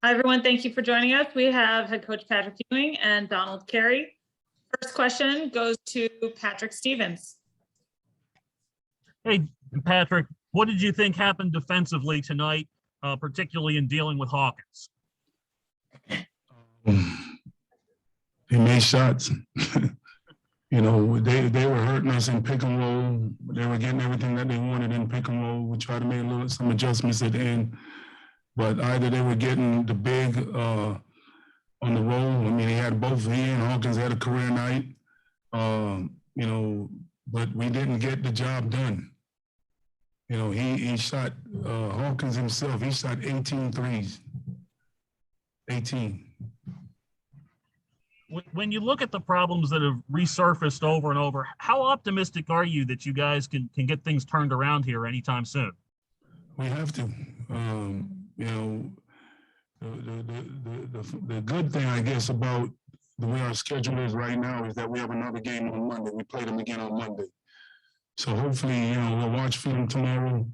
Hi, everyone. Thank you for joining us. We have head coach Patrick Ewing and Donald Carey. First question goes to Patrick Stevens. Hey, Patrick, what did you think happened defensively tonight, particularly in dealing with Hawkins? They made shots. You know, they were hurting us in pick and roll. They were getting everything that they wanted in pick and roll. We tried to make some adjustments at the end, but either they were getting the big on the roll. I mean, he had both. He and Hawkins had a career night. You know, but we didn't get the job done. You know, he shot Hawkins himself. He shot 18 threes. 18. When you look at the problems that have resurfaced over and over, how optimistic are you that you guys can get things turned around here anytime soon? We have to. You know, the good thing, I guess, about the way our schedule is right now is that we have another game on Monday. We play them again on Monday. So hopefully, you know, we'll watch film tomorrow,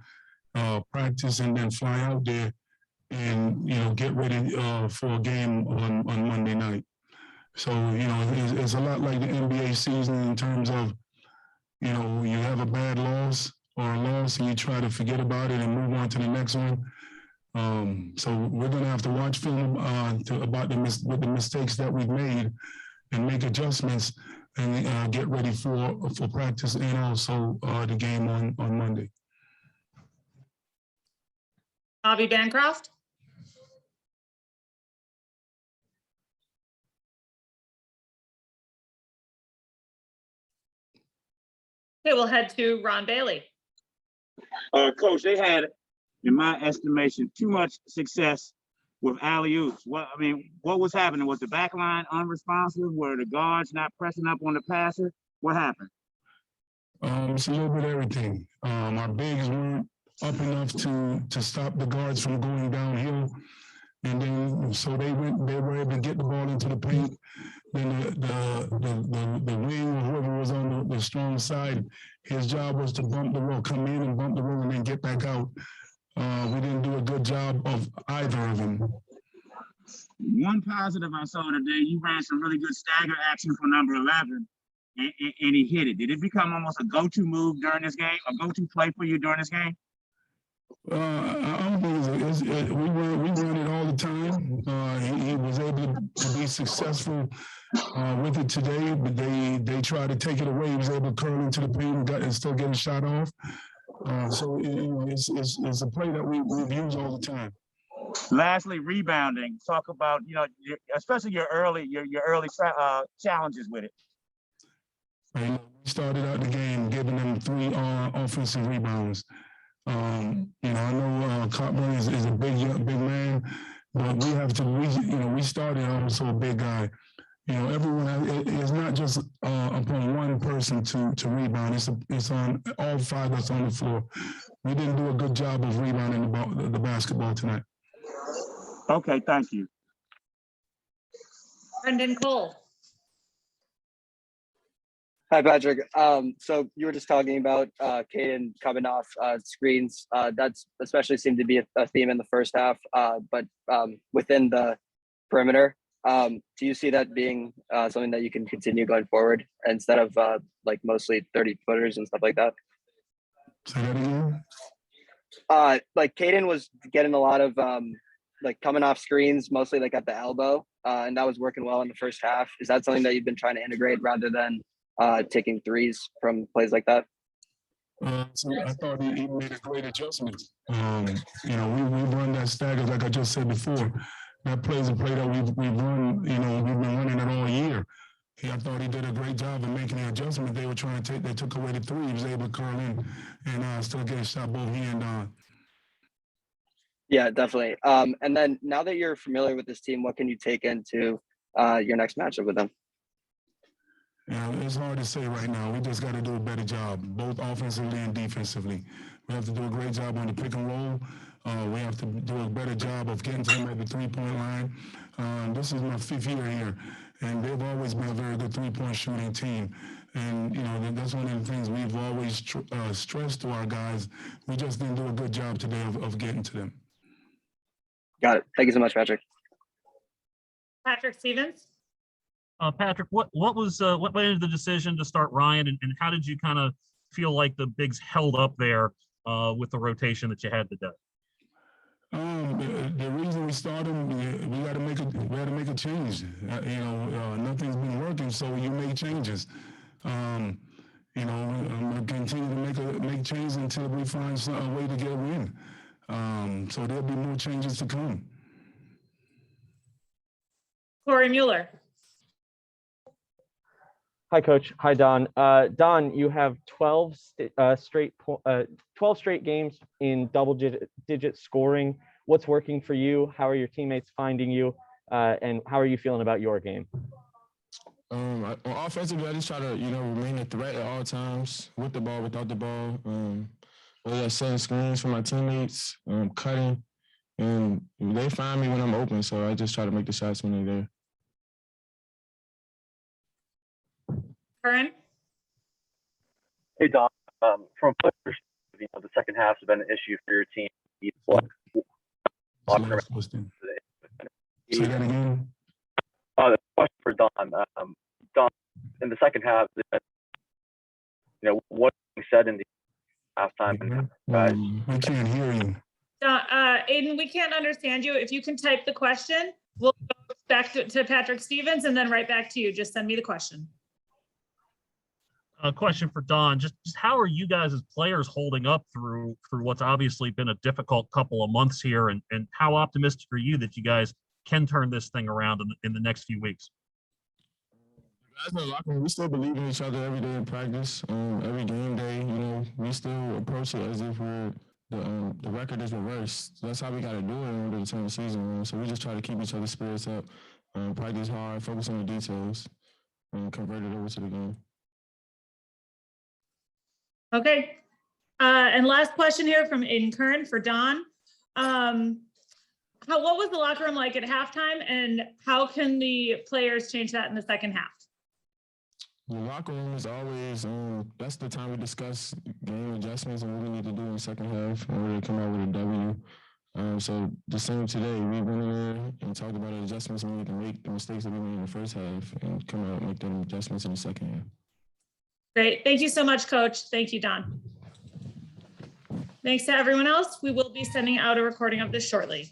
practice, and then fly out there and, you know, get ready for a game on Monday night. So, you know, it's a lot like the NBA season in terms of, you know, you have a bad loss or a loss and you try to forget about it and move on to the next one. So we're going to have to watch film about the mistakes that we've made and make adjustments and get ready for practice and also the game on Monday. Avi Bancroft. Okay, we'll head to Ron Bailey. Coach, they had, in my estimation, too much success with alley-oops. What was happening? Was the back line unresponsive? Were the guards not pressing up on the passer? What happened? It's a little bit of everything. Our bigs weren't up enough to stop the guards from going downhill. And then, so they were able to get the ball into the paint. Then the wing or whoever was on the strong side, his job was to bump the roll, come in and bump the roll and then get back out. We didn't do a good job of either of them. One positive I saw today, you ran some really good stagger action for number 11, and he hit it. Did it become almost a go-to move during this game, a go-to play for you during this game? I don't think we run it all the time. He was able to be successful with it today, but they tried to take it away. He was able to curl into the paint and still get a shot off. So you know, it's a play that we've used all the time. Lastly, rebounding. Talk about, you know, especially your early challenges with it. And we started out the game giving them 3 offensive rebounds. You know, I know Cockburn is a big man, but we started also a big guy. You know, everyone it's not just upon one person to rebound. It's on all 5 that's on the floor. We didn't do a good job of rebounding the basketball tonight. Okay, thank you. Brendan Cole. Hi, Patrick. So you were just talking about Creighton coming off screens. That's especially seemed to be a theme in the first half, but within the perimeter, do you see that being something that you can continue going forward instead of like mostly 30-footers and stuff like that? Say that again? Like Creighton was getting a lot of like coming off screens, mostly like at the elbow, and that was working well in the first half. Is that something that you've been trying to integrate rather than taking threes from plays like that? So I thought he made a great adjustment. You know, we run that stagger like I just said before. That play is a play that we've run. You know, we've been running it all year. I thought he did a great job of making the adjustment. They were trying to take. They took away the 3. He was able to curl in and still get a shot both he and Don. Yeah, definitely. And then now that you're familiar with this team, what can you take into your next matchup with them? You know, it's hard to say right now. We just got to do a better job, both offensively and defensively. We have to do a great job on the pick and roll. We have to do a better job of getting to them at the 3-point line. This is my 5th year here, and they've always been a very good 3-point shooting team. And, you know, that's one of the things we've always stressed to our guys. We just didn't do a good job today of getting to them. Got it. Thank you so much, Patrick. Patrick Stevens. Patrick, what went into the decision to start Ryan, and how did you kind of feel like the bigs held up there with the rotation that you had today? The reason we started, we got to make a change. Nothing's been working, so you make changes. I'm gonna continue to make changes until we find a way to get a win. So there'll be more changes to come. Corey Mueller. Hi, Coach. Hi, Don. Don, you have 12 straight games in double-digit scoring. What's working for you? How are your teammates finding you? And how are you feeling about your game? Offensively, I just try to, remain a threat at all times, with the ball, without the ball. Whether that's setting screens for my teammates, cutting, and they find me when I'm open. So I just try to make the shots when they're there. Curran. Hey, Don. From a player perspective, the second half has been an issue for your team. Say that again. The question for Don. Don, in the second half, what you said in the halftime? I can't hear you. Aiden, we can't understand you. If you can type the question, we'll go back to Patrick Stevens and then right back to you. Just send me the question. A question for Don. Just how are you guys as players holding up through what's obviously been a difficult couple of months here, and how optimistic are you that you guys can turn this thing around in the next few weeks? Guys in the locker room, we still believe in each other every day in practice. Every game day, we still approach it as if the record is reversed. That's how we got to do it in order to turn the season around. So we just try to keep each other's spirits up, practice hard, focus on the details, and convert it over to the game. Okay. And last question here from Aiden Curran for Don. What was the locker room like at halftime, and how can the players change that in the second half? The locker room is always, that's the time we discuss game adjustments and what we need to do in the second half in order to come out with a W. So the same today, we went in there and talked about the adjustments we need to make, the mistakes that we made in the first half, and come out and make them adjustments in the second half. Great. Thank you so much, Coach. Thank you, Don. Thanks to everyone else. We will be sending out a recording of this shortly.